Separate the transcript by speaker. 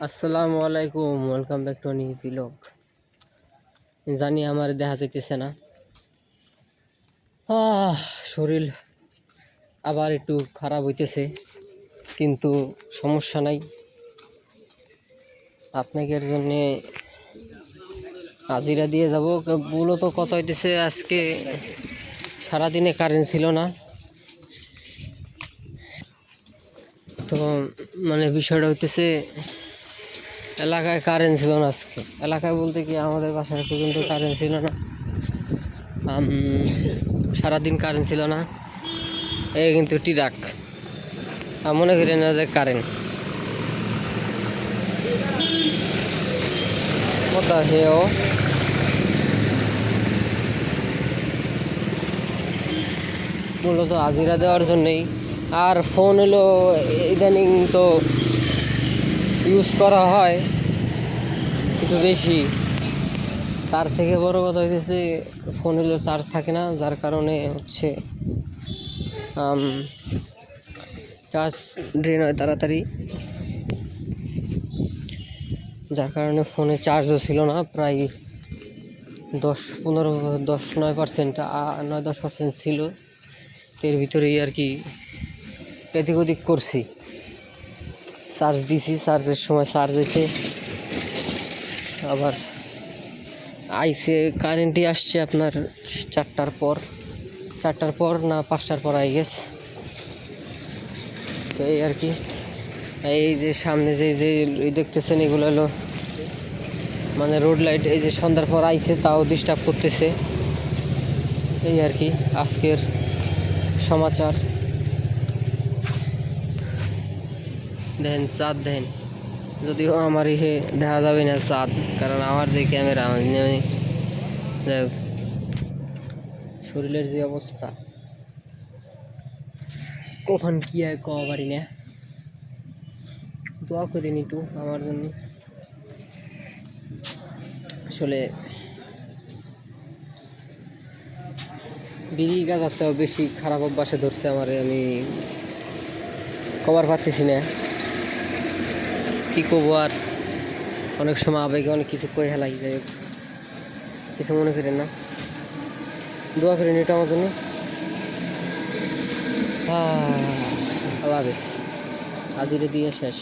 Speaker 1: আসসালামু আলাইকুম, welcome back to new blog. জানি আমার দেখা যাইতেছে না, শরীর আবার একটু খারাপ হইতেছে, কিন্তু সমস্যা নাই। আপনাদের জন্যে হাজিরা দিয়ে যাব। মূলত কথা হইতেছে, আজকে সারাদিনে কারেন্ট ছিল না, তো বিষয়টা হইতেছে এলাকায় কারেন্ট ছিল না। আজকে এলাকায় বলতে কি আমাদের বাসায় পর্যন্ত কারেন্ট ছিল না। সারাদিন কারেন্ট ছিল না, এই কিন্তু টিরাক মনে করি না যে কারেন্ট কথা হেও মূলত হাজিরা দেওয়ার জন্যেই। আর ফোন হলো ইদানিং তো ইউজ করা হয় একটু বেশি, তার থেকে বড় কথা হইতেছে ফোন হলো চার্জ থাকে না, যার কারণে হচ্ছে চার্জ ড্রেন হয় তাড়াতাড়ি, যার কারণে ফোনে চার্জও ছিল না। প্রায় 9% ছিল, এর ভিতরেই আর কি এদিক ওদিক করছি। চার্জ দিছি, চার্জের সময় চার্জ হয়েছে, আবার আইসে কারেন্টই আসছে আপনার 4টার পর না 5টার পর আই গেছে। তো এই আর কি, এই যে সামনে যে দেখতেছেন এগুলো হলো রোড লাইট, এই যে সন্ধ্যার পর আইছে তাও ডিস্টার্ব করতেছে। এই আর কি আজকের সমাচার। দেখেন চাঁদ, দেখেন, যদিও আমার ইহে দেখা যাবে না চাঁদ, কারণ আমার যে ক্যামেরা, যাই হোক, শরীরের যে অবস্থা কখন কি হয় কওয়া পারি না। দোয়া করিনি একটু আমার জন্য। আসলে বিড়ি গাঁজার বেশি খারাপ অভ্যাসে ধরছে আমার, আমি কবার পারতেছি না কি করবো। আর অনেক সময় আবেগে অনেক কিছু করে হেলাই, যাই হোক কিছু মনে করেন না, দোয়া করেন এটা আমার জন্য। আল্লাহ হাফেজ, হাজিরা দিয়ে শেষ।